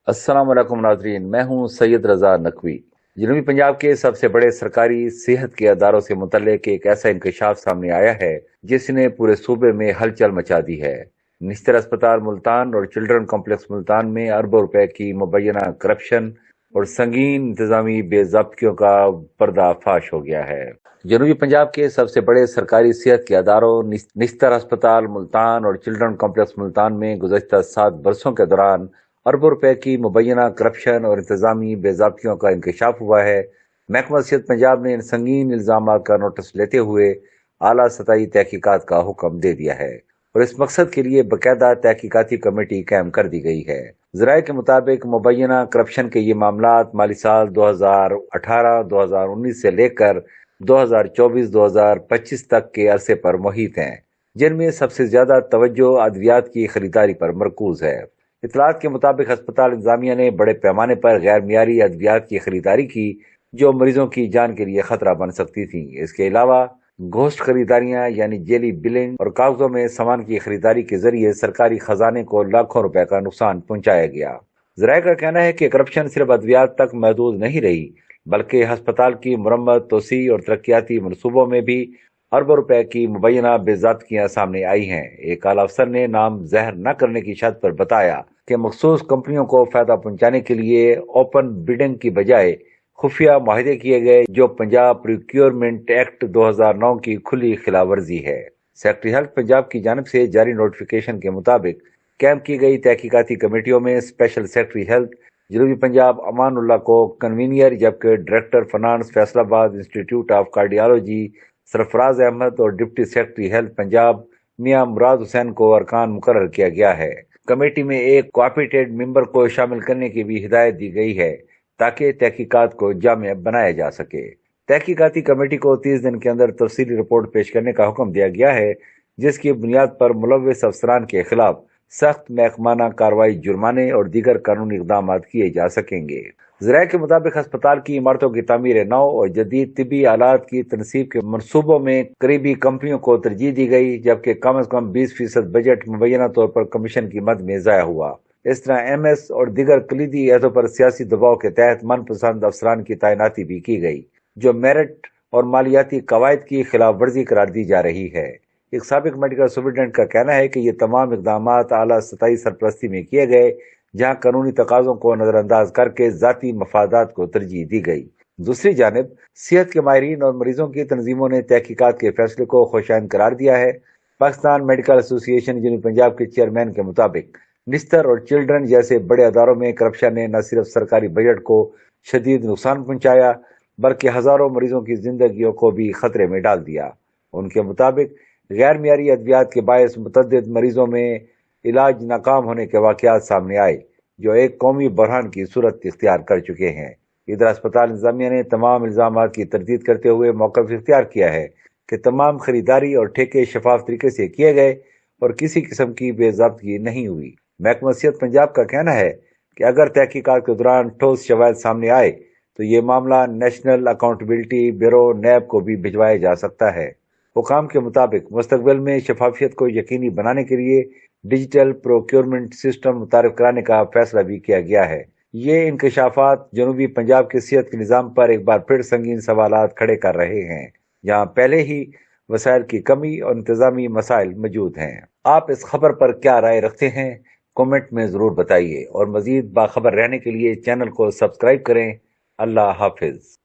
अस्सलाम वालेकुम नाजरीन, मैं हूं सैयद रजा नकवी। जनूबी पंजाब के सबसे बड़े सरकारी सेहत के अदारों से मुतल्लिक एक ऐसा इंकशाफ सामने आया है जिसने पूरे सूबे में हलचल मचा दी है। निश्तर अस्पताल मुल्तान और चिल्ड्रन कॉम्प्लेक्स मुल्तान में अरबों रुपए की मुबैना करप्शन और संगीन इंतजामी बेज़ाब्तियों का पर्दाफाश हो गया है। जनूबी पंजाब के सबसे बड़े सरकारी सेहत के अदारों निश्तर अस्पताल मुल्तान और चिल्ड्रन कॉम्प्लेक्स मुल्तान में गुज़श्ता 7 बरसों के दौरान अरबों रुपए की मुबैना करप्शन और इंतजामी बेज़ाब्तियों का इंकशाफ हुआ है। महकमा सेहत पंजाब ने इन संगीन इल्जामात का नोटिस लेते हुए आला सतही तहकीकात का हुक्म दे दिया है और इस मकसद के लिए बाकायदा तहकीकाती कमेटी कायम कर दी गई है। ज़राए के मुताबिक मुबैना करप्शन के ये मामलात माली साल 2018-2019 से लेकर 2024-2025 तक के अरसे पर मुहित हैं, जिनमें सबसे ज्यादा तवज्जो अद्वियात की खरीदारी पर मरकूज है। इतलात के मुताबिक अस्पताल इंतजामिया ने बड़े पैमाने पर गैर मियारी अद्वियात की खरीदारी की जो मरीजों की जान के लिए खतरा बन सकती थी। इसके अलावा घोस्ट खरीदारियां यानी जेली बिलिंग और कागजों में सामान की खरीदारी के जरिए सरकारी खजाने को लाखों रुपए का नुकसान पहुंचाया गया। जराये का कहना है कि करप्शन सिर्फ अद्वियात तक महदूद नहीं रही, बल्कि अस्पताल की मुरम्मत, तोसी और तरक्याती मनसूबों में भी अरबों रुपए की मुबैना बेज़ाब्तियां सामने आई हैं। एक आला अफसर ने नाम ज़हर न करने की शर्त पर बताया कि मखसूस कंपनियों को फायदा पहुंचाने के लिए ओपन बिडिंग की बजाय खुफिया माहिदे किए गए, जो पंजाब प्रोक्योरमेंट एक्ट 2009 की खुली खिलाफवर्जी है। सेक्रेटरी हेल्थ पंजाब की जानिब से जारी नोटिफिकेशन के मुताबिक कैंप की गई तहकीकाती कमेटियों में स्पेशल सेक्रेटरी हेल्थ जनूबी पंजाब अमानुल्लाह को कन्वीनियर, जबकि director finance Faisalabad institute of cardiology Sarfraz Ahmed और deputy secretary health Punjab Mian Murad Hussain को अरकान मुकर्रर किया गया है। कमेटी में एक कोऑपरेटेड मेंबर को शामिल करने की भी हिदायत दी गई है ताकि तहकीकात को जामे बनाया जा सके। तहकीकाती कमेटी को 30 दिन के अंदर तफसीली रिपोर्ट पेश करने का हुक्म दिया गया है, जिसकी बुनियाद पर मुलव्विस अफसरान के खिलाफ सख्त महकमाना कार्रवाई, जुर्माने और दीगर कानूनी इकदाम किए जा सकेंगे। ज़राए के मुताबिक अस्पताल की इमारतों की तामीर नौ और जदीद तिबी आलात की तनसीब के मनसूबों में करीबी कंपनियों को तरजीह दी गई, जबकि कम अज कम 20% बजट मुबैना तौर पर कमीशन की मद में ज़ाया हुआ। इस तरह MS और दीगर कलीदी अहदों पर सियासी दबाव के तहत मनपसंद अफसरान की तैनाती भी की गई, जो मेरिट और मालियाती कवायद की खिलाफ वर्जी करार दी जा रही है। एक साबिक मेडिकल सुपरिटेंडेंट का कहना है कि ये तमाम इकदाम आला सतही सरपरस्ती में किए गए, जहां कानूनी तकाजों को नजरअंदाज करके जाती मफादात को तरजीह दी गई। दूसरी जानिब सेहत के माहिरीन और मरीजों की तंजीमों ने तहकीकात के फैसले को खुशाइन करार दिया है। पाकिस्तान मेडिकल एसोसिएशन जनूबी पंजाब के चेयरमैन के मुताबिक निस्तर और चिल्ड्रन जैसे बड़े अदारों में करप्शन ने न सिर्फ सरकारी बजट को शदीद नुकसान पहुंचाया, बल्कि हजारों मरीजों की जिंदगियों को भी खतरे में डाल दिया। उनके मुताबिक गैर मियारी अद्वियात के बायस मुतअद्दिद मरीजों में इलाज नाकाम होने के वाकयात सामने आए, जो एक कौमी बहरान की सूरत इख्तियार कर चुके हैं। इधर अस्पताल इंतजामिया ने तमाम इल्जामात की तरदीद करते हुए मौक़िफ़ इख्तियार किया है कि तमाम खरीदारी और ठेके शफाफ तरीके से किए गए और किसी किस्म की बेज़ाब्तगी नहीं हुई। महकमा सेहत पंजाब का कहना है कि अगर तहकीकात के दौरान ठोस शवाहिद सामने आए तो ये मामला नेशनल अकाउंटेबिलिटी ब्यूरो NAB को भी भिजवाया जा सकता है। हुकाम के मुताबिक मुस्तकबिल में शफाफियत को यकीनी बनाने के लिए डिजिटल प्रोक्योरमेंट सिस्टम मुतारिफ कराने का फैसला भी किया गया है। ये इंकशाफात जनूबी पंजाब के सेहत के निज़ाम पर एक बार फिर संगीन सवालात खड़े कर रहे हैं, जहाँ पहले ही वसाइल की कमी और इंतजामी मसाइल मौजूद हैं। आप इस खबर पर क्या राय रखते हैं, कमेंट में ज़रूर बताइए और मज़ीद बाखबर रहने के लिए चैनल को सब्सक्राइब करें। अल्लाह हाफिज।